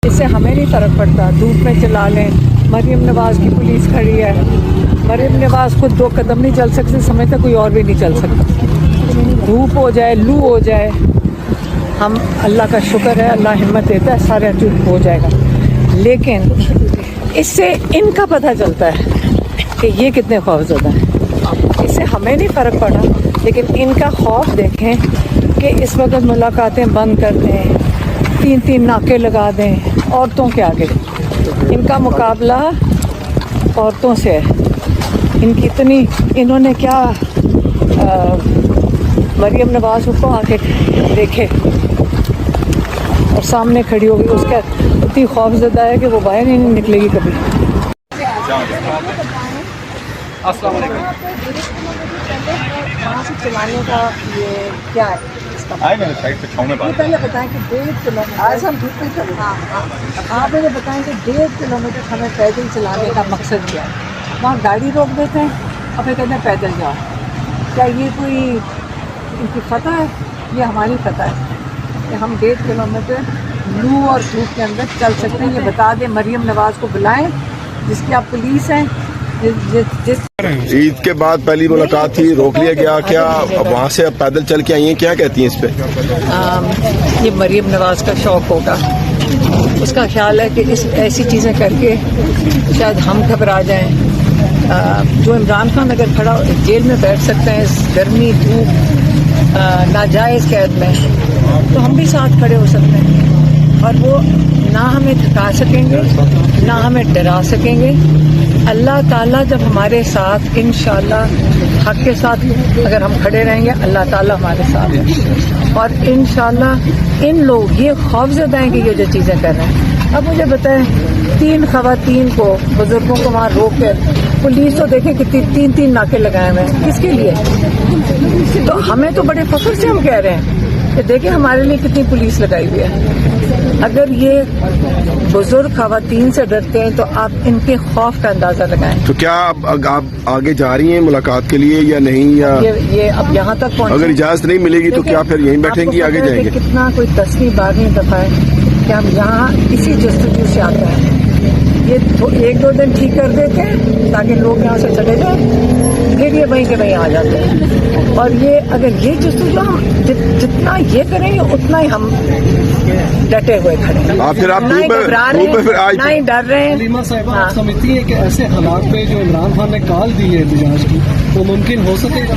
اس سے ہمیں نہیں فرق پڑتا، دھوپ میں چلا لیں. مریم نواز کی پولیس کھڑی ہے، مریم نواز خود 2 قدم نہیں چل سکتی، سمجھتا کوئی اور بھی نہیں چل سکتا. دھوپ ہو جائے، لو ہو جائے، ہم اللہ کا شکر ہے، اللہ ہمت دیتا ہے، سارا چپ ہو جائے گا. لیکن اس سے ان کا پتہ چلتا ہے کہ یہ کتنے خوفزدہ ہیں. اس سے ہمیں نہیں فرق پڑا، لیکن ان کا خوف دیکھیں کہ اس وقت ملاقاتیں بند کر دیں، 3 ناکے لگا دیں عورتوں کے آگے. ان کا مقابلہ عورتوں سے ہے. ان کی اتنی، انہوں نے کیا مریم نواز کو آ کے دیکھے اور سامنے کھڑی ہوگی، اس کا اتنی خوف زدہ ہے کہ وہ باہر ہی نہیں نکلے گی کبھی. السلام علیکم. وہاں سے چلانے کا یہ کیا ہے؟ پہلے بتائیں کہ 1.5 کلومیٹر، آج ہم دھوپ میں چلے. آپ مجھے بتائیں کہ 1.5 کلومیٹر ہمیں پیدل چلانے کا مقصد کیا ہے؟ وہاں گاڑی روک دیتے ہیں اور پھر کہتے ہیں پیدل جاؤ. کیا یہ کوئی ان کی فتح ہے؟ یہ ہماری فتح ہے کہ ہم 1.5 کلومیٹر لو اور دھوپ کے اندر چل سکتے ہیں. یہ بتا دیں، مریم نواز کو بلائیں جس کی آپ پولیس ہیں. عید کے بعد پہلی ملاقات تھی، روک لیا گیا، کیا وہاں سے اب پیدل چل کے آئی ہیں، کیا کہتی ہیں اس پہ؟ یہ مریم نواز کا شوق ہوگا، اس کا خیال ہے کہ ایسی چیزیں کر کے شاید ہم گھبرا جائیں. جو عمران خان اگر کھڑا جیل میں بیٹھ سکتے ہیں اس گرمی دھوپ ناجائز قید میں، تو ہم بھی ساتھ کھڑے ہو سکتے ہیں. اور وہ نہ ہمیں تھکا سکیں گے، نہ ہمیں ڈرا سکیں گے. اللہ تعالیٰ جب ہمارے ساتھ انشاءاللہ حق کے ساتھ اگر ہم کھڑے رہیں گے، اللہ تعالیٰ ہمارے ساتھ ہے. اور انشاءاللہ ان لوگ یہ خوفزدہ ہیں کہ یہ جو چیزیں کر رہے ہیں. اب مجھے بتائیں، 3 خواتین کو، بزرگوں کو وہاں روک کر پولیس تو دیکھیں کتنی 3 ناکے لگائے ہوئے ہیں. کس کے لیے؟ تو ہمیں تو بڑے فخر سے ہم کہہ رہے ہیں کہ دیکھیں ہمارے لیے کتنی پولیس لگائی ہوئی ہے. اگر یہ بزرگ خواتین سے ڈرتے ہیں تو آپ ان کے خوف کا اندازہ لگائیں. تو کیا اب آپ آگے جا رہی ہیں ملاقات کے لیے یا نہیں؟ یا یہ اب یہاں تک پہنچے، اگر اجازت نہیں ملے گی تو کیا پھر یہیں بیٹھیں گی، آگے جائیں گے؟ کتنا کوئی 10ویں 12ویں دفعہ ہے کہ ہم یہاں اسی جستجو سے آتے ہیں. یہ 1-2 دن ٹھیک کر دیتے ہیں تاکہ لوگ یہاں سے چلے جائیں، پھر یہ وہیں کے وہیں آ جاتے ہیں. اور یہ اگر یہ جستجو ہم جتنا یہ کریں گے اتنا ہی ہم ڈٹے ہوئے کھڑے ہیں. نہ ہی گھبرا رہے ہیں، نہ ہی ڈر رہے ہیں. علیمہ صاحبہ، آپ سمجھتی ہیں کہ ایسے حالات پہ جو عمران خان نے کال دی ہے احتجاج کی، وہ ممکن ہو سکے گا؟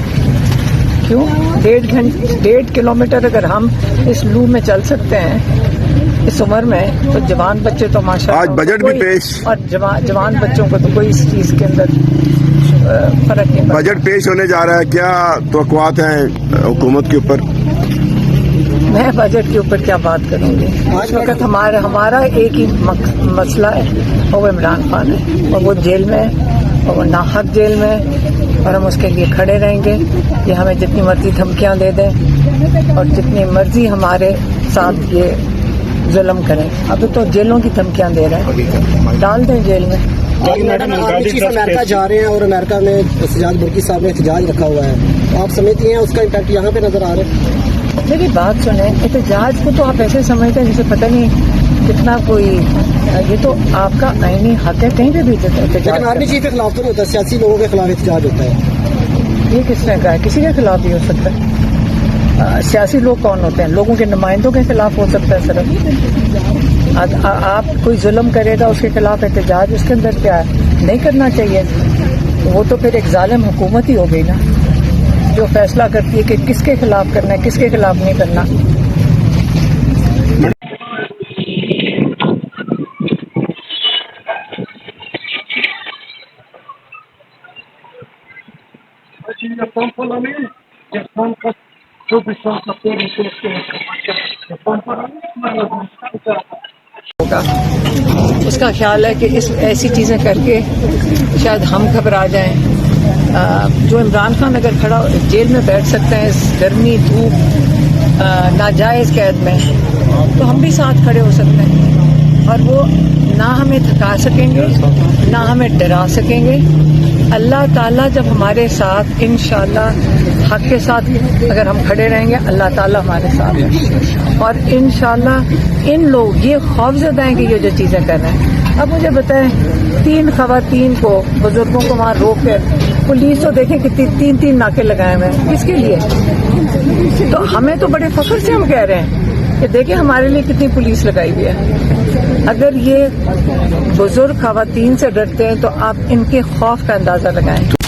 کیوں 1.5 کلومیٹر اگر ہم اس لو میں چل سکتے ہیں اس عمر میں، تو جوان بچے تو ماشاءاللہ، آج بجٹ بھی پیش، اور جوان بچوں کو تو کوئی اس چیز کے اندر فرق نہیں. بجٹ پیش ہونے جا رہا ہے، کیا توقعات ہیں حکومت کے اوپر؟ میں بجٹ کے اوپر کیا بات کروں گی؟ اس وقت ہمارا ایک ہی مسئلہ ہے، وہ عمران خان ہے، اور وہ جیل میں ہے، اور وہ ناحق جیل میں ہے، اور ہم اس کے لیے کھڑے رہیں گے. یہ ہمیں جتنی مرضی دھمکیاں دے دیں اور جتنی مرضی ہمارے ساتھ یہ ظلم کریں. اب تو جیلوں کی دھمکیاں دے رہے ہیں، ڈال دیں جیل میں. میڈم، چیف امریکہ جا رہے ہیں اور امریکہ میں سجاد برقی صاحب نے احتجاج رکھا ہوا ہے، آپ سمجھتی ہیں اس کا امپیکٹ یہاں پہ نظر آ رہا ہے؟ میری بات سنیں، احتجاج کو تو آپ ایسے سمجھتے ہیں جسے پتہ نہیں کتنا کوئی، یہ تو آپ کا آئینی حق ہے کہیں پہ بھی احتجاج. آرمی چیف کے خلاف تو نہیں ہوتا، سیاسی لوگوں کے خلاف احتجاج ہوتا ہے. یہ کس نے کہا ہے؟ کسی کے خلاف بھی ہو سکتا ہے. سیاسی لوگ کون ہوتے ہیں؟ لوگوں کے نمائندوں کے خلاف ہو سکتا ہے. صرف آپ کوئی ظلم کرے گا اس کے خلاف احتجاج، اس کے اندر کیا ہے؟ نہیں کرنا چاہیے. وہ تو پھر ایک ظالم حکومت ہی ہو گئی نا، جو فیصلہ کرتی ہے کہ کس کے خلاف کرنا ہے، کس کے خلاف نہیں کرنا. اس کا خیال ہے کہ ایسی چیزیں کر کے شاید ہم گھبرا جائیں. جو عمران خان اگر کھڑا جیل میں بیٹھ سکتے ہیں اس گرمی دھوپ ناجائز قید میں، تو ہم بھی ساتھ کھڑے ہو سکتے ہیں. اور وہ نہ ہمیں تھکا سکیں گے، نہ ہمیں ڈرا سکیں گے. اللہ تعالیٰ جب ہمارے ساتھ انشاءاللہ حق کے ساتھ اگر ہم کھڑے رہیں گے اللہ تعالیٰ ہمارے ساتھ ہے، اور انشاءاللہ ان لوگ یہ خوفزدہ ہیں کہ یہ جو چیزیں کر رہے ہیں. اب مجھے بتائیں 3 خواتین کو، بزرگوں کو وہاں روک کر پولیس تو دیکھیں کتنی 3 ناکے لگائے ہوئے ہیں، کس کے لیے؟ تو ہمیں تو بڑے فخر سے ہم کہہ رہے ہیں کہ دیکھیں ہمارے لیے کتنی پولیس لگائی ہوئی ہے. اگر یہ بزرگ خواتین سے ڈرتے ہیں تو آپ ان کے خوف کا اندازہ لگائیں.